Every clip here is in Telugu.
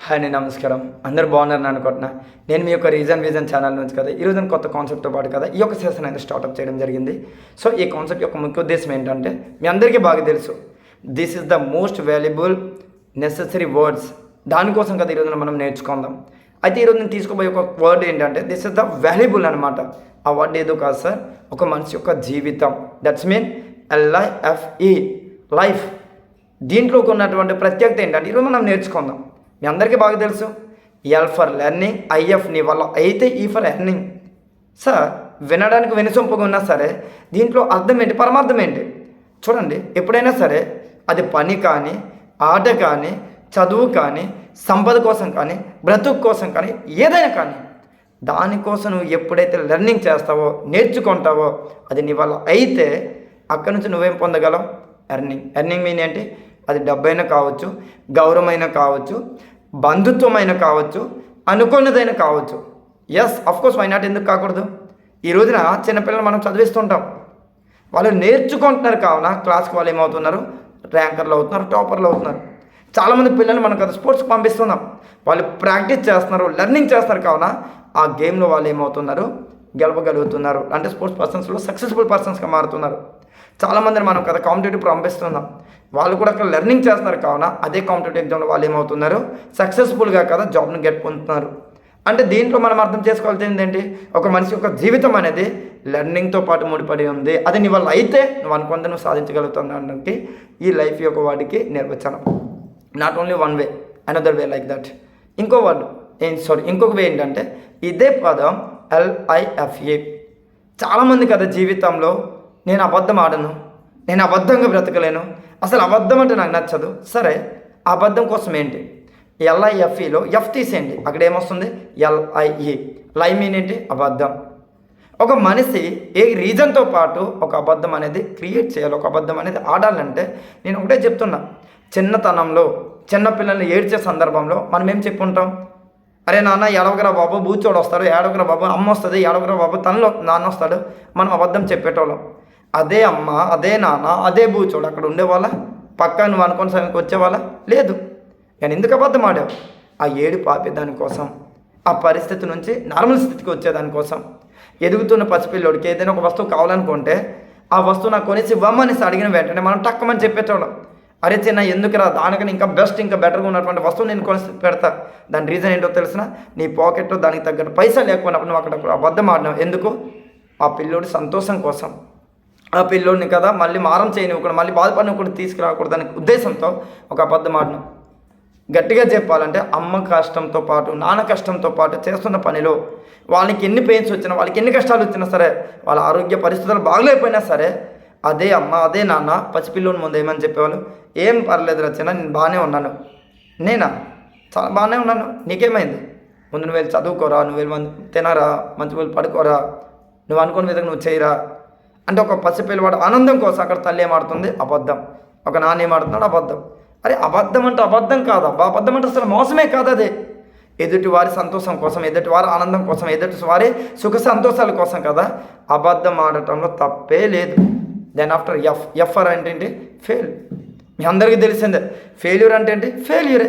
హాయ్ అండి, నమస్కారం. అందరూ బాగున్నారని అనుకుంటున్నా. నేను మీ యొక్క విజన్ ఛానల్ నుంచి కదా ఈరోజు నేను కొత్త కాన్సెప్ట్తో పాటు కదా ఈ యొక్క సెషన్ అయితే స్టార్ట్అప్ చేయడం జరిగింది. సో ఈ కాన్సెప్ట్ యొక్క ముఖ్య ఉద్దేశం ఏంటంటే మీ అందరికీ బాగా తెలుసు, this is the most valuable necessary words. దానికోసం కదా ఈరోజు మనం నేర్చుకుందాం. అయితే ఈరోజు నేను తీసుకోబోయే ఒక వర్డ్ ఏంటంటే దిస్ ఇస్ ద వాల్యుబుల్ అనమాట. ఆ వర్డ్ ఏదో కాదు సార్, ఒక మనిషి యొక్క జీవితం. That's mean LIFE, life. దీంట్లోకి ఉన్నటువంటి ప్రత్యేకత ఏంటంటే ఈరోజు మనం నేర్చుకుందాం. మీ అందరికీ బాగా తెలుసు, L ఫర్ లెర్నింగ్, IF నీ వల్ల, అయితే E ఫర్ ఎర్నింగ్. సార్ వినడానికి వినసొంపుగా ఉన్నా సరే దీంట్లో అర్థం ఏంటి, పరమార్థం ఏంటి? చూడండి, ఎప్పుడైనా సరే అది పని కానీ, ఆట కానీ, చదువు కానీ, సంపద కోసం కానీ, బ్రతుకు కోసం కానీ, ఏదైనా కానీ దానికోసం నువ్వు ఎప్పుడైతే లెర్నింగ్ చేస్తావో, నేర్చుకుంటావో, అది నీ వల్ల అయితే అక్కడి నుంచి నువ్వేం పొందగలవు? ఎర్నింగ్ మీన్ ఏంటి? అది డబ్బైనా కావచ్చు, గౌరవమైనా కావచ్చు, బంధుత్వమైనా కావచ్చు, అనుకున్నదైనా కావచ్చు. ఎస్, అఫ్కోర్స్, వై నాట్, ఎందుకు కాకూడదు? ఈ రోజున చిన్నపిల్లలు మనం చదివిస్తుంటాం, వాళ్ళు నేర్చుకుంటున్నారు. కావున క్లాస్కి వాళ్ళు ఏమవుతున్నారు? ర్యాంకర్లు అవుతున్నారు, టాపర్లు అవుతున్నారు. చాలామంది పిల్లలు మనం కదా స్పోర్ట్స్కి పంపిస్తున్నాం, వాళ్ళు ప్రాక్టీస్ చేస్తున్నారు, లెర్నింగ్ చేస్తున్నారు. కావున ఆ గేమ్లో వాళ్ళు ఏమవుతున్నారు? గెలవగలుగుతున్నారు. అంటే స్పోర్ట్స్ పర్సన్స్లో సక్సెస్ఫుల్ పర్సన్స్గా మారుతున్నారు. చాలామందిని మనం కదా కాంపిటేటివ్ పంపిస్తున్నాం, వాళ్ళు కూడా అక్కడ లెర్నింగ్ చేస్తున్నారు. కావున అదే కాంపిటేటివ్ ఎగ్జామ్లో వాళ్ళు ఏమవుతున్నారు? సక్సెస్ఫుల్గా కదా జాబ్ను గెట్ పొందుతున్నారు. అంటే దీంట్లో మనం అర్థం చేసుకోవాల్సింది ఏంటి? ఒక మనిషి యొక్క జీవితం అనేది లెర్నింగ్తో పాటు ముడిపడి ఉంది. అది నీ వల్ల అయితే నువ్వు అనుకుంటే నువ్వు సాధించగలుగుతున్నానికి ఈ లైఫ్ యొక్క వాడికి నిర్వచనం. Not only one way, another way like that. ఇంకొక వే ఏంటంటే ఇదే పదం LIFE. చాలామంది కదా జీవితంలో నేను అబద్ధం ఆడను, నేను అబద్ధంగా బ్రతకలేను, అసలు అబద్ధం అంటే నాకు నచ్చదు. సరే, అబద్ధం కోసం ఏంటి? LIFEలో F తీసేయండి, అక్కడ ఏమొస్తుంది? LIE. లై మీన్ ఏంటి? అబద్ధం. ఒక మనిషి ఏ రీజన్తో పాటు ఒక అబద్ధం అనేది క్రియేట్ చేయాలి, ఒక అబద్ధం అనేది ఆడాలంటే నేను ఒకటే చెప్తున్నా, చిన్నతనంలో చిన్నపిల్లల్ని ఏడ్చే సందర్భంలో మనం ఏం చెప్పుకుంటాం? అరే నాన్న ఏడవగరా బాబు, బూచోడు వస్తాడు, ఏడవగరా బాబు, అమ్మ వస్తుంది, ఏడవగరా బాబు, తనలో నాన్న వస్తాడు. మనం అబద్ధం చెప్పేటోళ్ళం. అదే అమ్మ, అదే నాన్న, అదే బూచోడు అక్కడ ఉండేవాళ్ళ? పక్క నువ్వు అనుకున్న సమయానికి వచ్చేవాళ్ళ? లేదు. కానీ ఎందుకు అబద్ధం ఆడావు? ఆ ఏడు పాపేదానికోసం, ఆ పరిస్థితి నుంచి నార్మల్ స్థితికి వచ్చేదానికోసం. ఎదుగుతున్న పసిపిల్లోడికి ఏదైనా ఒక వస్తువు కావాలనుకుంటే ఆ వస్తువు నాకు కొనేసి ఇవ్వమని అడిగిన వెంటనే మనం టక్కమని చెప్పేటోళ్ళం. అరే చిన్న ఎందుకురా, దానికని ఇంకా బెస్ట్, ఇంకా బెటర్గా ఉన్నటువంటి వస్తువు నేను కొని పెడతా. దాని రీజన్ ఏంటో తెలిసిన? నీ పాకెట్లో దానికి తగ్గట్టు పైసా లేకపోయినప్పుడు నువ్వు అక్కడ అబద్ధం ఆడినావు. ఎందుకు? ఆ పిల్లోడి సంతోషం కోసం. ఆ పిల్లోడిని కదా మళ్ళీ మారం చేయనివ్వకూడదు, మళ్ళీ బాధపడినప్పుడు తీసుకురాకూడదు అనే ఉద్దేశంతో ఒక అబద్ధం ఆడినావు. గట్టిగా చెప్పాలంటే అమ్మ కష్టంతో పాటు, నాన్న కష్టంతో పాటు చేస్తున్న పనిలో వాళ్ళకి ఎన్ని పెయిన్స్ వచ్చినా, వాళ్ళకి ఎన్ని కష్టాలు వచ్చినా సరే, వాళ్ళ ఆరోగ్య పరిస్థితులు బాగలేకపోయినా సరే, అదే అమ్మ, అదే నాన్న పసిపిల్లోని ముందు ఏమని చెప్పేవాళ్ళు? ఏం పర్లేదు రచన, నేను బాగానే ఉన్నాను. నేనా? చాలా బాగానే ఉన్నాను, నీకేమైంది? ముందు నువ్వు వెళ్ళి చదువుకోరా, నువ్వు వెళ్ళి తినరా, మంచి వెళ్ళి పడుకోరా, నువ్వు అనుకున్న విధంగా నువ్వు చేయరా అంటే ఒక పసిపిల్లవాడు ఆనందం కోసం అక్కడ తల్లి ఏమాడుతుంది? అబద్ధం. ఒక నాన్న ఏమాడుతున్నాడు? అబద్ధం. అరే అబద్ధం అంటే అబద్ధం కాదు అబ్బా, అబద్ధం అంటే అసలు మోసమే కాదు. అదే ఎదుటి వారి సంతోషం కోసం, ఎదుటి వారి ఆనందం కోసం, ఎదుటి వారి సుఖ సంతోషాల కోసం కదా అబద్ధం ఆడటంలో తప్పే లేదు. దెన్ ఆఫ్టర్ ఎఫ్ అంటే ఏంటి? ఫెయిల్. మీ అందరికీ తెలిసిందే. ఫెయిల్యూర్ అంటే ఏంటి? ఫెయిల్యూరే.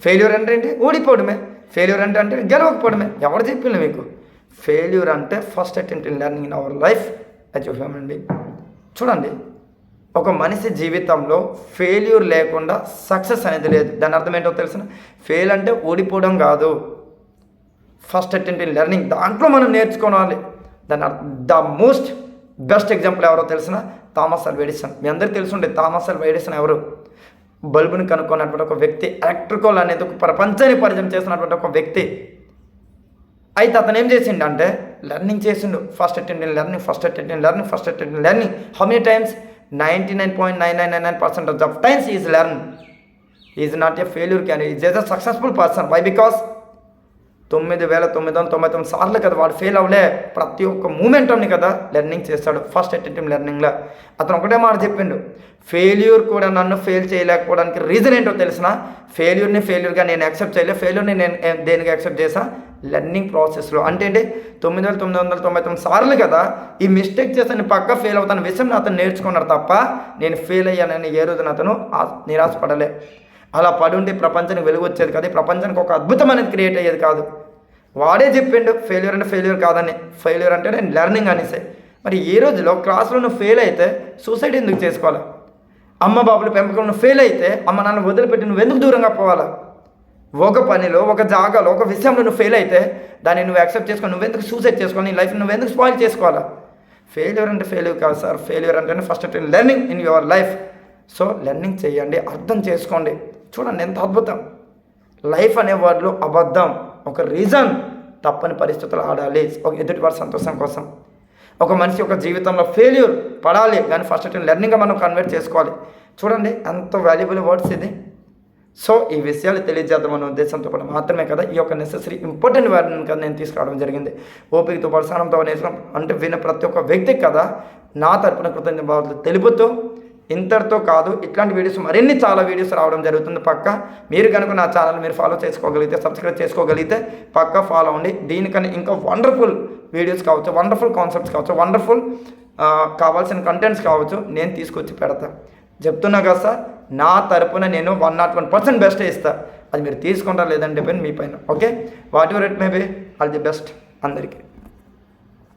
ఫెయిల్యూర్ అంటే ఏంటి? ఓడిపోవడమే. ఫెయిల్యూర్ అంటే గెలవకపోవడమే. ఎవరు చెప్పింది మీకు? ఫెయిల్యూర్ అంటే first attempt in learning in our life as a human being. చూడండి, ఒక మనిషి జీవితంలో ఫెయిల్యూర్ లేకుండా సక్సెస్ అనేది లేదు. దాని అర్థం ఏంటో తెలిసిన? ఫెయిల్ అంటే ఓడిపోవడం కాదు, ఫస్ట్ అటెంప్ట్ ఇన్ లెర్నింగ్, దాంట్లో మనం నేర్చుకోవాలి. దాని ద మోస్ట్ బెస్ట్ ఎగ్జాంపుల్ ఎవరో తెలిసిన? Thomas Alva Edison. మీ అందరికీ తెలుసుండే థామస్ అల్వా ఎడిసన్ ఎవరు? బల్బుని కనుక్కున్నటువంటి ఒక వ్యక్తి, ఎలక్ట్రికల్ అనేది ఒక ప్రపంచాన్ని పరిచయం చేసినటువంటి ఒక వ్యక్తి. అయితే అతను ఏం చేసిండు? లెర్నింగ్ చేసిండు. First attempt in learning, first attempt in learning, first attempt in learning. How many times? 99.9999% of times he is learn. He is not a failure candidate. He is a successful person. Why? Because 9999 సార్లు కదా వాడు ఫెయిల్ అవ్వలే. ప్రతి ఒక్క మూమెంట్ని కదా లెర్నింగ్ చేస్తాడు. ఫస్ట్ అటెంప్ట్ లెర్నింగ్లో అతను ఒకటే మాట చెప్పిండు, ఫెయిల్యూర్ కూడా నన్ను ఫెయిల్ చేయలేకపోవడానికి రీజన్ ఏంటో తెలిసిన? ఫెయిల్యూర్గా నేను యాక్సెప్ట్ చేయలేదు. ఫెయిల్యూర్ని నేను దేనికి యాక్సెప్ట్ చేసా? లెర్నింగ్ ప్రాసెస్లో. అంటే ఏంటి? 9999 సార్లు కదా ఈ మిస్టేక్ చేస్తాను, పక్కా ఫెయిల్ అవుతాను విషయం అతను నేర్చుకున్నాడు తప్ప నేను ఫెయిల్ అయ్యానని ఏ రోజున అతను నిరాశపడలే. అలా పడుంటే ప్రపంచానికి వెలుగు వచ్చేది కాదు, ఈ ప్రపంచానికి ఒక అద్భుతం అనేది క్రియేట్ అయ్యేది కాదు. వాడే చెప్పిండు ఫెయిల్యూర్ అంటే ఫెయిల్యూర్ కాదని, ఫెయిల్యూర్ అంటే నేను లెర్నింగ్ అనేసి. మరి ఈ రోజులో క్లాస్లో నువ్వు ఫెయిల్ అయితే సూసైడ్ ఎందుకు చేసుకోవాలి? అమ్మ బాబుల పెంపకం నువ్వు ఫెయిల్ అయితే అమ్మ నాన్న వదిలిపెట్టి నువ్వు ఎందుకు దూరంగా పోవాలా? ఒక పనిలో, ఒక జాగాలో, ఒక విషయంలో నువ్వు ఫెయిల్ అయితే దాన్ని నువ్వు యాక్సెప్ట్ చేసుకొని నువ్వెందుకు సూసైడ్ చేసుకోవాలి? నీ లైఫ్ నువ్వెందుకు స్పాయిల్ చేసుకోవాలా? ఫెయిల్యూర్ అంటే ఫెయిల్యూర్ కాదు సార్, ఫెయిల్యూర్ అంటేనే first learning in your life. So learning చేయండి, అర్థం చేసుకోండి. చూడండి ఎంత అద్భుతం. లైఫ్ అనే వర్డ్లో అబద్ధం, ఒక రీజన్, తప్పని పరిస్థితులు ఆడాలి ఒక ఎదుటి వారి సంతోషం కోసం. ఒక మనిషి యొక్క జీవితంలో ఫెయిల్యూర్ పడాలి కానీ ఫస్ట్ లెర్నింగ్గా మనం కన్వర్ట్ చేసుకోవాలి. చూడండి ఎంత వాల్యుబుల్ వర్డ్స్ ఇది. సో ఈ విషయాలు తెలియజేద్దామన్న ఉద్దేశంతో కూడా మాత్రమే కదా ఈ యొక్క నెసెసరీ ఇంపార్టెంట్ వర్డ్ని కదా నేను తీసుకురావడం జరిగింది. ఓపికతో పరిసరంతో నేర్చుకున్నాం అంటే విన్న ప్రతి ఒక్క వ్యక్తికి కదా నా తరపున కృతజ్ఞతలు తెలుపుతూ, ఇంతటితో కాదు ఇట్లాంటి వీడియోస్ మరిన్ని చాలా వీడియోస్ రావడం జరుగుతుంది. పక్క మీరు కనుక నా ఛానల్ మీరు ఫాలో చేసుకోగలిగితే, సబ్స్క్రైబ్ చేసుకోగలిగితే పక్క ఫాలో అవ్వండి. దీనికన్నా ఇంకా వండర్ఫుల్ వీడియోస్ కావచ్చు, వండర్ఫుల్ కాన్సెప్ట్స్ కావచ్చు, వండర్ఫుల్ కావాల్సిన కంటెంట్స్ కావచ్చు నేను తీసుకొచ్చి పెడతా. చెప్తున్నా కదా సార్, నా తరపున నేను 101% బెస్ట్ ఇస్తా. అది మీరు తీసుకుంటారా లేదంటే పైన మీ పైన. Okay, whatever it may be, all the best అందరికీ.